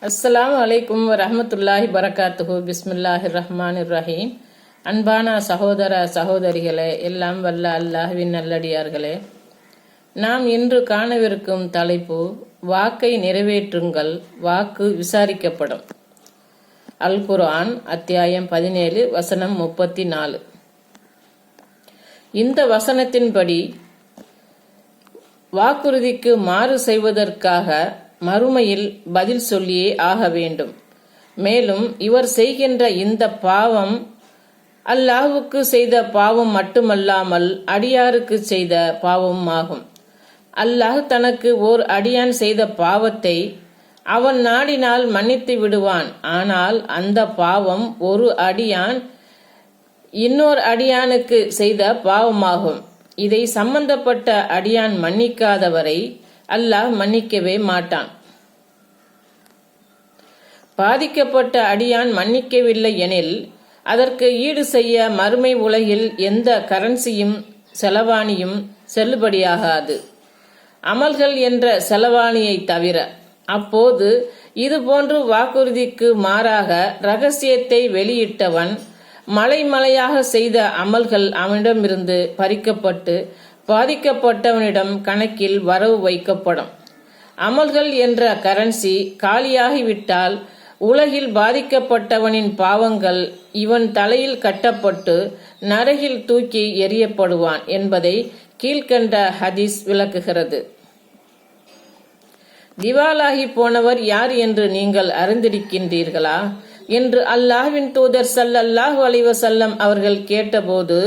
அஸ்ஸலாமு அலைக்கும் வரஹ்மத்துல்லாஹி பரகாத்துஹு. பிஸ்மில்லாஹிர் ரஹ்மானிர் ரஹீம். அன்பான சகோதர சகோதரிகளே, எல்லாம் வல்ல அல்லாஹ்வின் நல்லடியார்களே, நாம் இன்று காணவிருக்கும் தலைப்பு வாக்கை நிறைவேற்றுங்கள், வாக்கு விசாரிக்கப்படும். அல் குர்ஆன் அத்தியாயம் 17 வசனம் 34. இந்த வசனத்தின்படி வாக்குறுதிக்கு மாறு செய்வதற்காக மறுமையில் பதில் சொல்லியே ஆக வேண்டும். மேலும் இவர் செய்கின்ற இந்த பாவம் அல்லாஹ்வுக்கு செய்த பாவம் மட்டுமல்லாமல் அடியாருக்கு செய்த பாவம் ஆகும். அல்லாஹ் தனக்கு ஓர் அடியான் செய்த பாவத்தை அவன் நாடினால் மன்னித்து விடுவான். ஆனால் அந்த பாவம் ஒரு அடியான் இன்னொரு அடியானுக்கு செய்த பாவமாகும். இதை சம்பந்தப்பட்ட அடியான் மன்னிக்காதவரை அல்லாஹ் மன்னிக்கவே மாட்டான். பாதிக்கப்பட்ட அடியான் மன்னிக்கவில்லை எனில் அதற்கு ஈடு செய்ய மறுமை உலகில் எந்த கரன்சியும் செலவாணியும் செல்லுபடியாகாது, அமல்கள் என்ற செலவாணியை தவிர. அப்போது இதுபோன்று வாக்குறுதிக்கு மாறாக ரகசியத்தை வெளியிட்டவன் மலையாக செய்த அமல்கள் அவனிடமிருந்து பறிக்கப்பட்டு பாதிக்கப்பட்டவனிடம் கணக்கில் வரவு வைக்கப்படும். அமல்கள் என்ற கரன்சி காலியாகிவிட்டால் உலகில் பாதிக்கப்பட்டவனின் பாவங்கள் இவன் தலையில் கட்டப்பட்டு நரகில் தூக்கி எறியப்படுவான் என்பதை கீழ்கண்ட ஹதீஸ் விளக்குகிறது. திவாலாகி போனவர் யார் என்று நீங்கள் அறிந்திருக்கின்றீர்களா என்று அல்லாஹ்வின் தூதர் ஸல்லல்லாஹு அலைஹி வஸல்லம் அவர்கள் கேட்டபோது,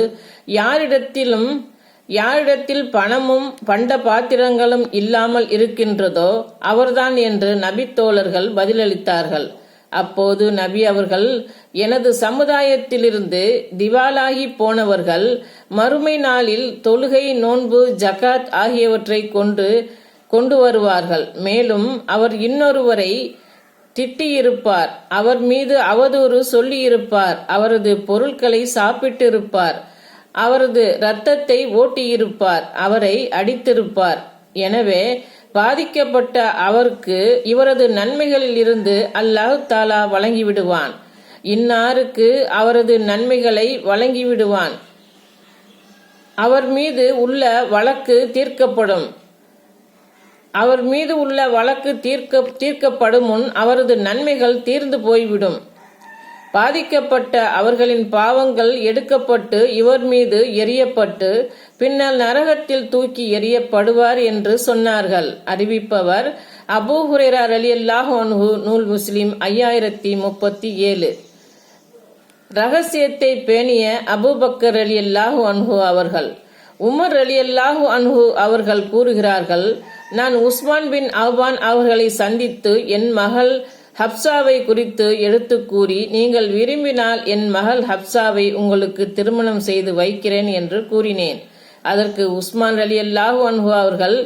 யாரிடத்தில் பணமும் பண்ட பாத்திரங்களும் இல்லாமல் இருக்கின்றதோ அவர்தான் என்று நபி தோழர்கள் பதிலளித்தார்கள். அப்போது நபி அவர்கள், எனது சமுதாயத்திலிருந்து திவாலாகி போனவர்கள் மறுமை நாளில் தொழுகை, நோன்பு, ஜகாத் ஆகியவற்றை கொண்டு வருவார்கள். மேலும் அவர் இன்னொருவரை திட்டியிருப்பார், அவர் மீது அவதூறு சொல்லியிருப்பார், அவரது பொருட்களை சாப்பிட்டிருப்பார், அவரது இரத்தத்தை ஓட்டியிருப்பார், அவரை அடித்திருப்பார். எனவே பாதிக்கப்பட்ட அவருக்கு இவரது நன்மைகளில் இருந்து அல்லாஹ் தாலா வழங்கிவிடுவான். இன்னாருக்கு அவரது நன்மைகளை வழங்கிவிடுவான். அவர் மீது உள்ள வழக்கு தீர்க்கப்படும். அவர் மீது உள்ள வழக்கு தீர்க்கப்படும் முன் அவரது நன்மைகள் தீர்ந்து போய்விடும். பாதிக்கப்பட்ட அவர்களின் பாவங்கள் எடுக்கப்பட்டு இவர் மீது எறியப்பட்டு பின்னர் நரகத்தில் தூக்கி எறியப்படுவார் என்று சொன்னார்கள். அறிவிப்பவர் அபூ ஹுரைரா ரலியல்லாஹு அன்ஹு, நூல் முஸ்லிம் 5037. ரகசியத்தை பேணிய அபூபக்கர் ரலியல்லாஹு அன்ஹு அவர்கள். உமர் ரலியல்லாஹு அன்ஹு அவர்கள் கூறுகிறார்கள், நான் உஸ்மான் பின் அஃபான் அவர்களை சந்தித்து என் மகள் ஹப்சாவை குறித்து எடுத்து கூறி, நீங்கள் விரும்பினால் என் மகள் ஹப்சாவை உங்களுக்கு திருமணம் செய்து வைக்கிறேன் என்று கூறினேன். அதற்கு உஸ்மான் ரலியல்லாஹு அன்ஹு அவர்கள்,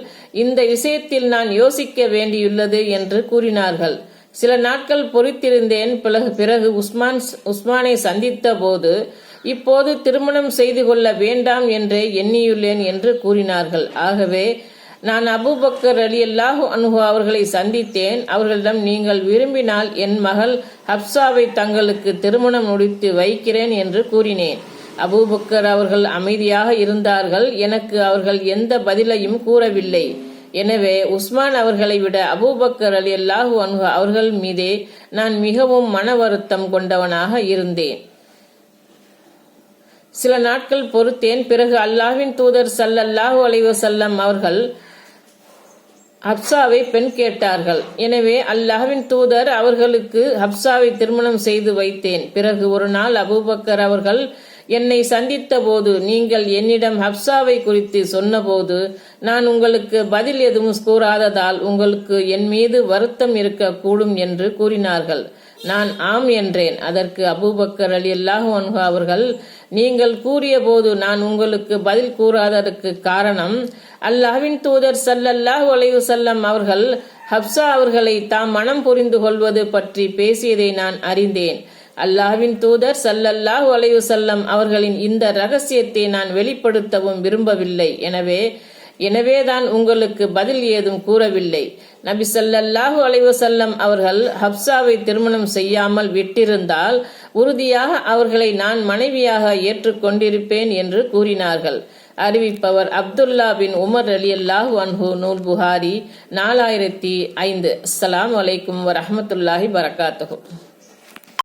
இந்த விஷயத்தில் நான் யோசிக்க வேண்டியுள்ளது என்று கூறினார்கள். சில நாட்கள் பொறுத்திருந்தேன். பிறகு உஸ்மானை சந்தித்த போது, இப்போது திருமணம் செய்து கொள்ள வேண்டாம் என்றே எண்ணியுள்ளேன் என்று கூறினார்கள். ஆகவே நான் அபூபக்கர் ரலியல்லாஹு அன்ஹு அவர்களை சந்தித்தேன். அவர்களிடம், நீங்கள் விரும்பினால் என் மகள் ஹப்சாவை தங்களுக்கு திருமணம் முடித்து வைக்கிறேன் என்று கூறினேன். அபூபக்கர் அவர்கள் அமைதியாக இருந்தார்கள். எனக்கு அவர்கள் எந்த பதிலையும் கூறவில்லை. எனவே உஸ்மான் அவர்களை விட அபூபக்கர் ரலியல்லாஹு அன்ஹு அவர்கள் மீதே நான் மிகவும் மன வருத்தம் கொண்டவனாக இருந்தேன். சில நாட்கள் பொறுத்தேன். பிறகு அல்லாஹ்வின் தூதர் ஸல்லல்லாஹு அலைஹி வஸல்லம் அவர்கள் ஹப்சாவை பெண் கேட்டார்கள். எனவே அல்லாஹ்வின் தூதர் அவர்களுக்கு ஹப்சாவை திருமணம் செய்து வைத்தேன். பிறகு ஒரு நாள் அபூபக்கர் அவர்கள் என்னை சந்தித்த போது, நீங்கள் என்னிடம் ஹப்சாவை குறித்து சொன்னபோது நான் உங்களுக்கு பதில் எதுவும் கூறாததால் உங்களுக்கு என் மீது வருத்தம் இருக்கக்கூடும் என்று கூறினார்கள். நான் ஆம் என்றேன். அதற்கு அபூபக்கர் ரலியல்லாஹு அன்ஹு அவர்கள், நீங்கள் கூறிய போது நான் உங்களுக்கு பதில் கூறாததற்கு காரணம், அல்லாஹ்வின் தூதர் ஸல்லல்லாஹு அலைஹி வஸல்லம் அவர்கள் ஹப்சா அவர்களை தாம் மனம் புரிந்து கொள்வது பற்றி பேசியதை நான் அறிந்தேன். அல்லாஹ்வின் தூதர் ஸல்லல்லாஹு அலைஹி வஸல்லம் அவர்களின் இந்த ரகசியத்தை நான் வெளிப்படுத்தவும் விரும்பவில்லை. எனவேதான் உங்களுக்கு பதில் ஏதும் கூறவில்லை. நபி ஸல்லல்லாஹு அலைஹி வஸல்லம் அவர்கள் ஹப்சாவை திருமணம் செய்யாமல் விட்டிருந்தால் உறுதியாக அவர்களை நான் மனைவியாக ஏற்றுக்கொண்டிருப்பேன் என்று கூறினார்கள். அறிவிப்பவர் அப்துல்லா பின் உமர் ரலியல்லாஹு அன்ஹு, நூல் புகாரி 4005. அஸ்ஸலாமு அலைக்கும் வரஹ்மத்துல்லாஹி பரகாத்துஹு.